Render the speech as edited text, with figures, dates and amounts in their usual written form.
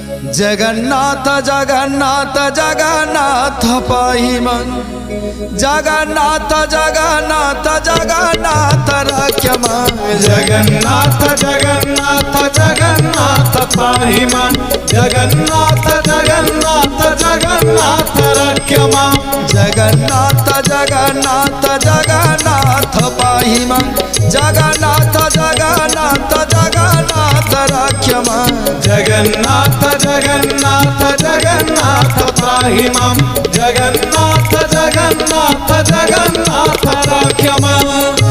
जगन्नाथ जगन्नाथ जगन्नाथ पाहि मन, जगन्नाथ जगन्नाथ जगन्नाथ रक्ष मन, जगन्नाथ जगन्नाथ जगन्नाथ पाहि मन, जगन्नाथ जगन्नाथ जगन्नाथ रक्ष मन, जगन्नाथ जगन्नाथ जगन्नाथ पाहि मन, जगन्नाथ जगन्नाथ जगन्नाथ रक्ष मन, जगन्नाथ जगन्नाथ जगन्नाथ पाहि मन, जगन्नाथ जगन्नाथ जगन्नाथ रक्ष मन।